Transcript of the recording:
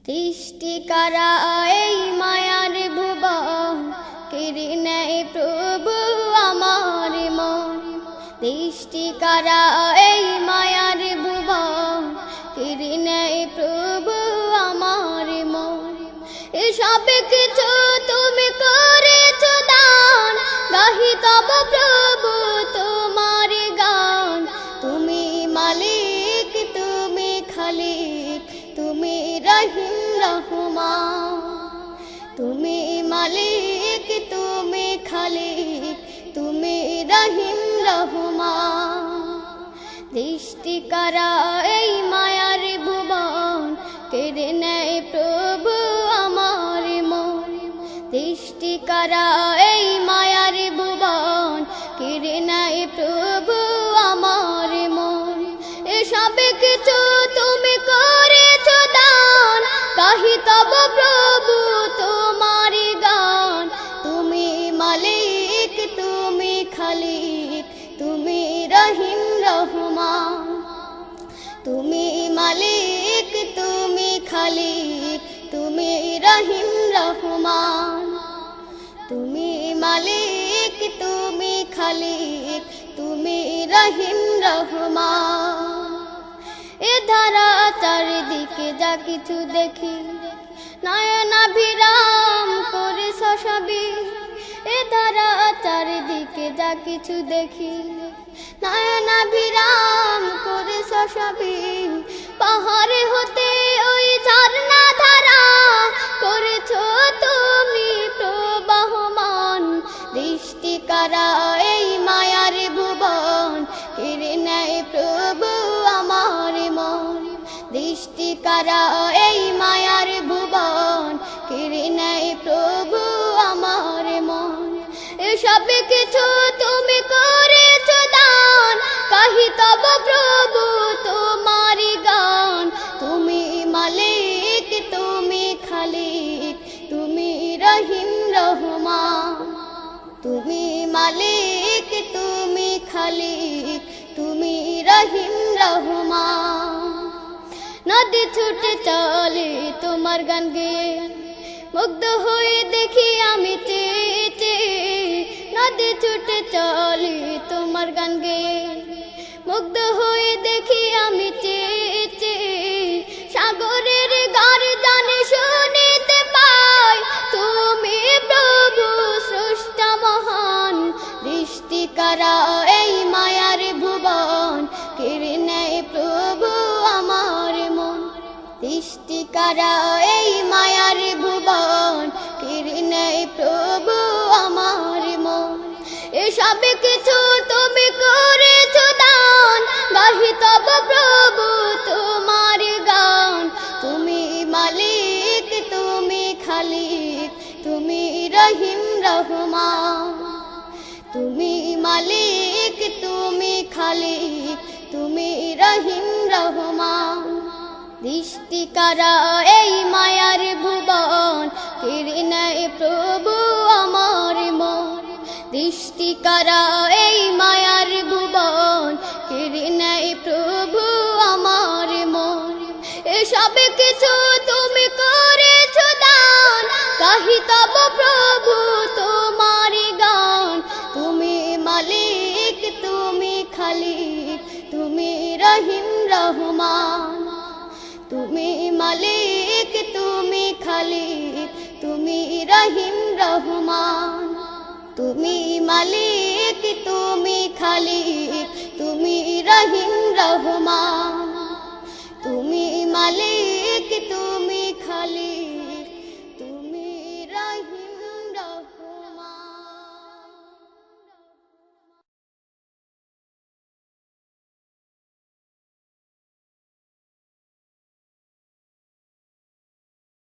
সৃষ্টি করা এই মায়ার ভুবন কেড়ে নেয় প্রভু আমার মন। সৃষ্টি করা এই মায়ার ভুবন কেড়ে নেয় প্রভু আমার মন। এসব কিছু তুমি করেছ দান, গাহি তব প্রভু তোমার গান। তুমি মালিক, তুমি খালিক, তুমি রহিম রহমান। তুমি মালিক, তুমি খালিক, তুমি রহিম রহমান। সৃষ্টি করা এই মায়ার ভুবন কেড়ে নেয় প্রভু আমার মন। সৃষ্টি করা এই মায়ার ভুবন কেড়ে নেয় প্রভু আমার মন। এসব কিছু তুমি করেছ দান, গাহি তব প্রভু তোমার গান। তুমি মালিক, তুমি খালিক, তুমি রহিম রহমান। তুমি মালিক, তুমি খালিক, তুমি রহিম রহমান। তুমি মালিক, তুমি খালিক, তুমি রহিম রহমান। এ ধারা চারিদিকে যা কিছু দেখি, নয়নাভিরাম করে শশাবি। এ ধারা চারিদিকে যা কিছু দেখি, নয়নাভিরাম করে শশাবি। পাহাড়ে হতে ওই ঝর্ণা ধারা করেছ তুমি প্রবাহমান। সৃষ্টি করা এই মায়ার ভুবন কেড়ে নেয় প্রভু আমার মন। সৃষ্টি করা এই মায়ার ভুবন কেড়ে নেয় প্রভু আমার মন। এসব কিছু তুমি করেছ দান, গাহি তব প্রভু তোমার গান। তুমি মালিক, তুমি খালিক, তুমি রহিম রহমান। তুমি মালিক, তুমি খালিক, তুমি রহিম রহমান। নদী ছুটে চলে তোমার গান গেয়ে, মুগ্ধ হয়ে দেখি আমি চেয়ে চেয়ে। নদী ছুটে চলে তোমার গান গেয়ে, মুগ্ধ হয়ে দেখি আমি চেয়ে চেয়ে। সাগরের গর্জনে শুনিতে পাই, তুমি প্রভু স্রষ্টা মহান। সৃষ্টি করা এই মায়ার ভুবন কেড়ে নেয় প্রভু আমার মন। সৃষ্টি করা এই মায়ার ভুবন কেড়ে নেয় প্রভু আমার মন। এসব কিছু তুমি করেছ দান, গাহি তব প্রভু তোমার গান। তুমি মালিক, তুমি খালিক, তুমি রহিম রহমান। তুমি মালিক, তুমি খালিক, তুমি রহিম রহমান। সৃষ্টি করা এই মায়ার ভুবন কেড়ে নেয় প্রভু আমার মন। সৃষ্টি করা এই মায়ার ভুবন কেড়ে নেয় প্রভু আমার মন। এসব কিছু তুমি করেছ দান, গাহি তব প্রভু তোমার গান। তুমি মালিক, তুমি খালিক, তুমি রহিম রহমান। তুমি মালিক, তুমি খালিক, তুমি রহিম রহমান। তুমি মালিক, তুমি খালিক, তুমি রহিম রহমান। তুমি মালিক।